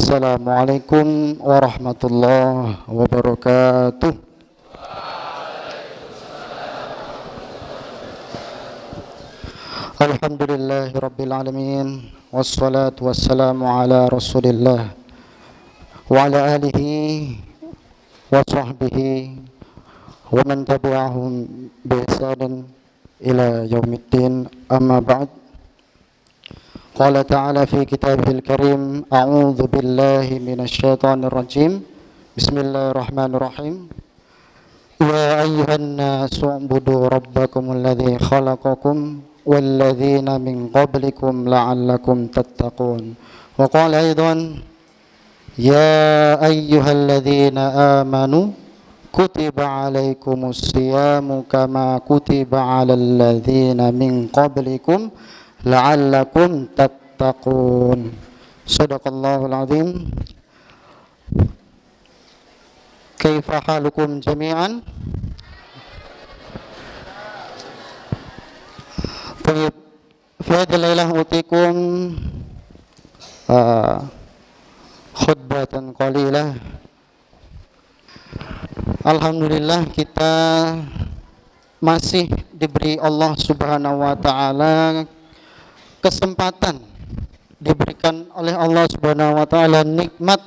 Assalamualaikum warahmatullahi wabarakatuh. Alhamdulillahi rabbil alamin. Wassalatu wassalamu ala rasulillah wa ala alihi wa sahbihi wa man tabi'ahum bi ihsanin ila yaumiddin. Amma ba'd. Qala ta'ala fi kitabihil karim, a'udzu billahi minasyaitonir rajim. Bismillahirrahmanirrahim. Ya ayyuhan nasu u'budu rabbakumul ladzi khalaqakum walladzina min qablikum la'allakum tattaqun. Wa qala aidan, ya ayyuhalladzina amanu kutiba alaikumus siyamu kama kutiba alal ladzina min qablikum la'allakum tattaqun. Shadaqallahul azim. Kaifa halukum jami'an? Tayyib. Fi hadhihi lailah utikum khutbatan qalilah. Alhamdulillah, kita masih diberi Allah Subhanahu wa taala kesempatan, diberikan oleh Allah Subhanahu wa taala nikmat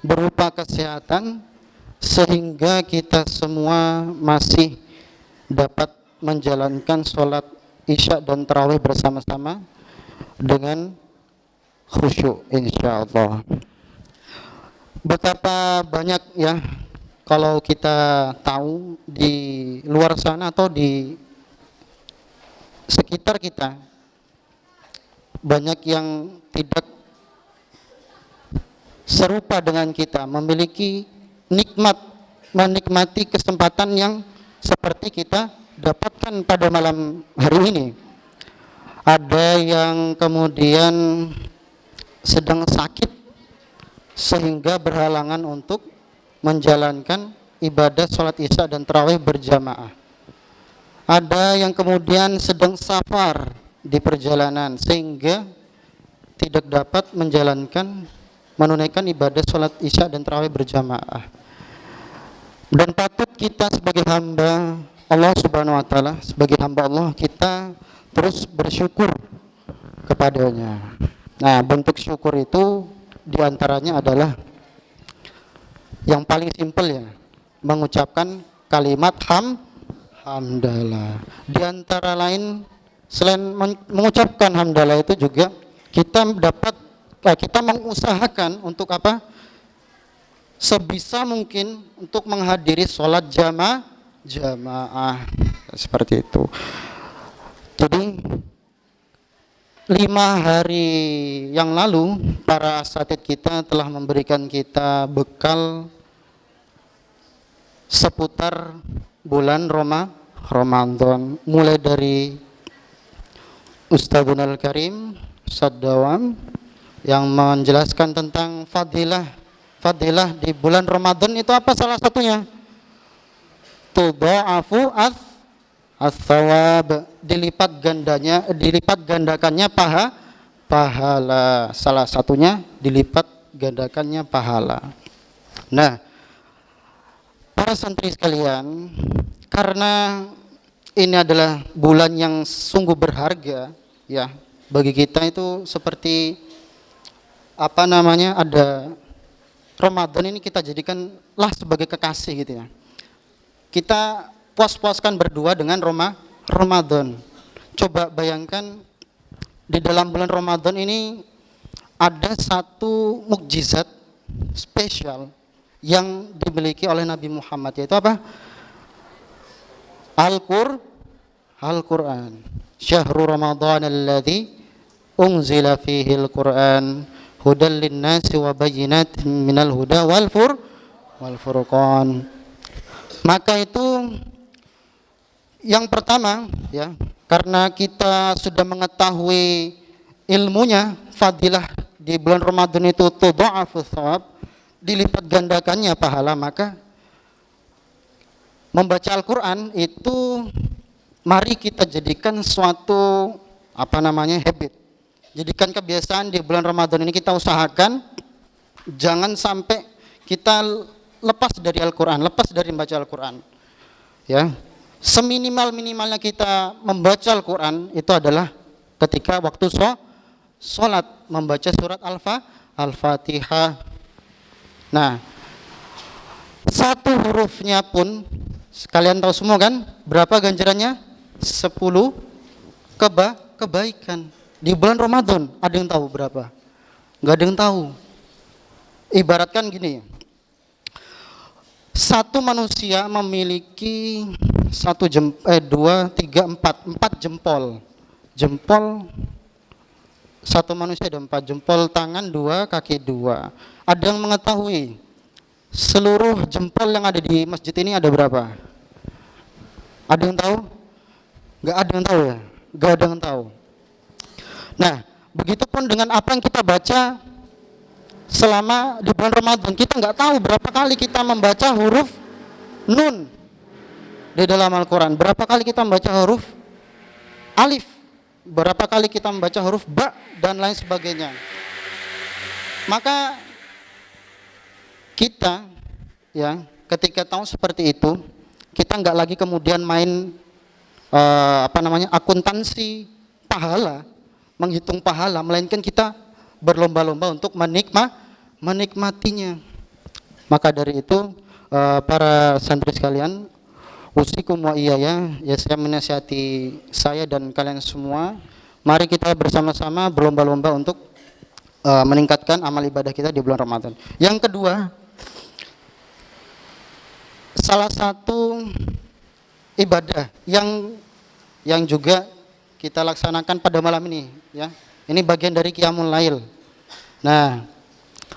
berupa kesehatan, sehingga kita semua masih dapat menjalankan sholat isya dan tarawih bersama-sama dengan khusyuk insyaallah. Betapa banyak ya, kalau kita tahu di luar sana atau di sekitar kita, banyak yang tidak serupa dengan kita, memiliki menikmati kesempatan yang seperti kita dapatkan pada malam hari ini. Ada yang kemudian sedang sakit sehingga berhalangan untuk menjalankan ibadah sholat isya dan tarawih berjamaah. Ada yang kemudian sedang safar di perjalanan sehingga tidak dapat menunaikan ibadah sholat isya dan tarawih berjamaah. Dan patut kita sebagai hamba Allah Subhanahu wa taala, sebagai hamba Allah, kita terus bersyukur kepadanya. Nah, bentuk syukur itu diantaranya adalah yang paling simpel ya, mengucapkan kalimat hamdalah. Di antara lain, selain mengucapkan hamdalah itu juga kita mengusahakan untuk apa? Sebisa mungkin untuk menghadiri sholat jamaah seperti itu. Jadi 5 hari yang lalu para asatidz kita telah memberikan kita bekal seputar bulan Ramadan, mulai dari Ustadzunal Karim Saddawam yang menjelaskan tentang fadilah di bulan Ramadan itu apa salah satunya? Tudha'afu as-thawab, dilipat gandakannya pahala. Salah satunya dilipat gandakannya pahala. Nah, para santri sekalian, karena ini adalah bulan yang sungguh berharga ya bagi kita, itu seperti ada Ramadan ini kita jadikanlah sebagai kekasih gitu ya. Kita puas-puaskan berdua dengan Ramadan. Coba bayangkan, di dalam bulan Ramadan ini ada satu mukjizat spesial yang dimiliki oleh Nabi Muhammad, yaitu apa? Al-Quran. Syahrul Ramadan alladzi unzila fihi al-Quran hudal linnasi wa bayyinatin minal huda wal furqan. Maka itu yang pertama ya, karena kita sudah mengetahui ilmunya, fadilah di bulan Ramadan itu tudha'afu thawab, dilipat gandakannya pahala, maka membaca Al-Quran itu mari kita jadikan suatu habit. Jadikan kebiasaan di bulan Ramadan ini, kita usahakan Jangan sampai kita lepas dari Al-Quran, lepas dari membaca Al-Quran. Ya, seminimal-minimalnya kita membaca Al-Quran itu adalah ketika waktu sholat membaca surat Al-Fatihah. Nah, satu hurufnya pun kalian tahu semua kan? Berapa ganjarannya? 10 kebaikan. Di bulan Ramadan ada yang tahu berapa? Enggak ada yang tahu. Ibaratkan gini, satu manusia memiliki empat jempol. Satu manusia ada 4 jempol, tangan 2, kaki 2. Ada yang mengetahui seluruh jempol yang ada di masjid ini ada berapa? Ada yang tahu? Enggak ada yang tahu ya? Enggak ada yang tahu. Nah, begitupun dengan apa yang kita baca selama di bulan Ramadan. Kita nggak tahu berapa kali kita membaca huruf nun di dalam Al-Quran, berapa kali kita membaca huruf alif, berapa kali kita membaca huruf ba, dan lain sebagainya. Maka kita ya ketika tahu seperti itu, kita nggak lagi kemudian main akuntansi pahala, menghitung pahala, melainkan kita berlomba-lomba untuk menikmatinya. Maka dari itu para santri sekalian, usikum wa iyaya, ya saya menasihati saya dan kalian semua, mari kita bersama-sama berlomba-lomba untuk meningkatkan amal ibadah kita di bulan Ramadan. Yang kedua, salah satu ibadah yang juga kita laksanakan pada malam ini ya. Ini bagian dari Qiyamul Lail. Nah,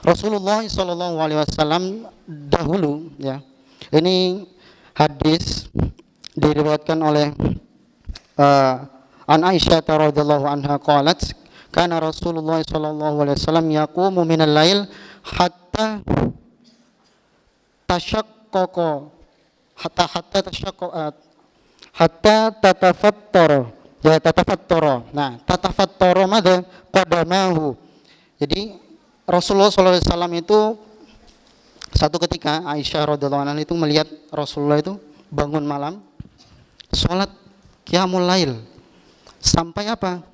Rasulullah SAW dahulu ya. Ini hadis diriwayatkan oleh An Aisyah radhiyallahu anha qalat, kana Rasulullah SAW yaqumu minal lail hatta tashaqqaqa hatta tatafattara. Ya tatafattara. Nah, tatafattara madza qadamahu. Jadi Rasulullah SAW itu satu ketika Aisyah radhiyallahu anha itu melihat Rasulullah itu bangun malam salat qiyamul lail sampai apa?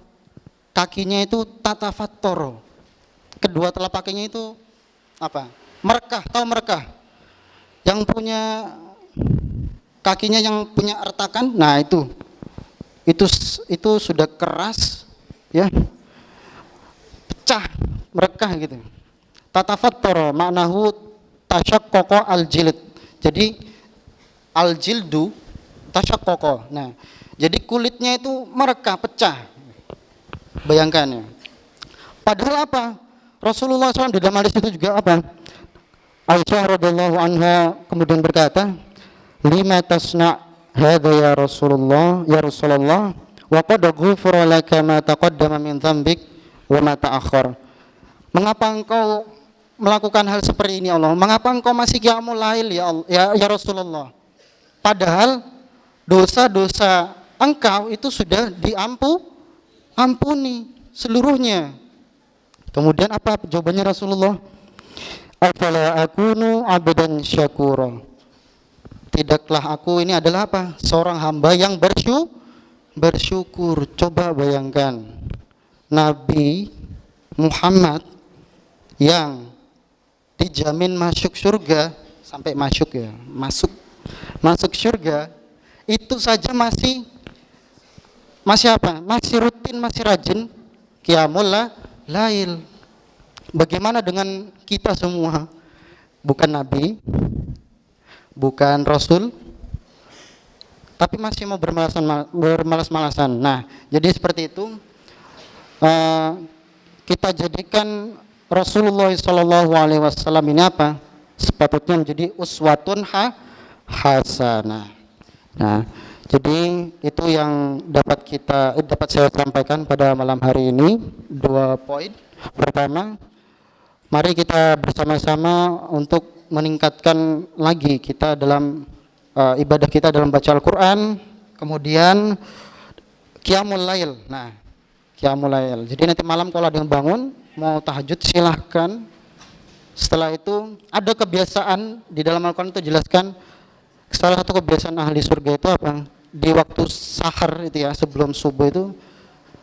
Kakinya itu tatafattara. Kedua telapak kakinya itu apa? Merekah, tahu merekah? Yang punya kakinya yang punya retakan, nah itu sudah keras ya, pecah, merekah gitu. Tatafattara maknahu tashaqqaqa al-jilid. Jadi al-jildu tashaqqaqa. Nah, jadi kulitnya itu merekah, pecah. Bayangkan ya. Padahal apa? Rasulullah SAW di dalam hadis itu juga apa? Aisyah radhiyallahu anha kemudian berkata, "Lima tasna' hadza ya Rasulullah wa qad ghufira laka ma taqaddama min dzambik wa ma ta'akhkhar." Mengapa engkau melakukan hal seperti ini Allah? Mengapa engkau masih qiyamul lail ya Rasulullah? Padahal dosa-dosa engkau itu sudah diampuni seluruhnya. Kemudian apa jawabannya Rasulullah? Afala akunu abdan syakura. Tidaklah aku ini adalah apa? Seorang hamba yang bersyukur. Coba bayangkan Nabi Muhammad yang dijamin masuk surga, sampai masuk surga, itu saja masih apa? Masih rutin, masih rajin qiyamul lail. Bagaimana dengan kita semua? Bukan nabi, bukan rasul, tapi masih mau bermalas-malasan. Nah, jadi seperti itu. Kita jadikan Rasulullah SAW ini apa? Sepatutnya menjadi uswatun hasanah. Nah, jadi itu yang dapat saya sampaikan pada malam hari ini. 2 poin. Pertama, mari kita bersama-sama untuk meningkatkan lagi kita dalam ibadah kita dalam baca Al-Quran, kemudian qiyamul lail. Nah, qiyamul lail. Jadi nanti malam kalau ada yang bangun mau tahajud silahkan Setelah itu ada kebiasaan di dalam Al-Quran itu jelaskan salah satu kebiasaan ahli surga itu apa? Di waktu sahar itu ya, sebelum subuh itu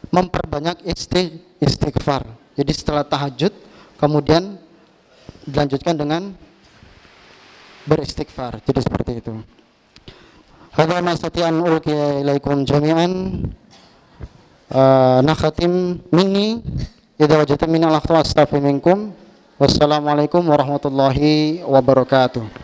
memperbanyak istighfar. Jadi setelah tahajud kemudian dilanjutkan dengan beristighfar. Jadi seperti itu. Hadza ma sati'an ulqiya ilaikum jami'an. Nakhatim minni idza wajadtum min al-akhta astaghfiru minkum. Wassalamualaikum warahmatullahi wabarakatuh.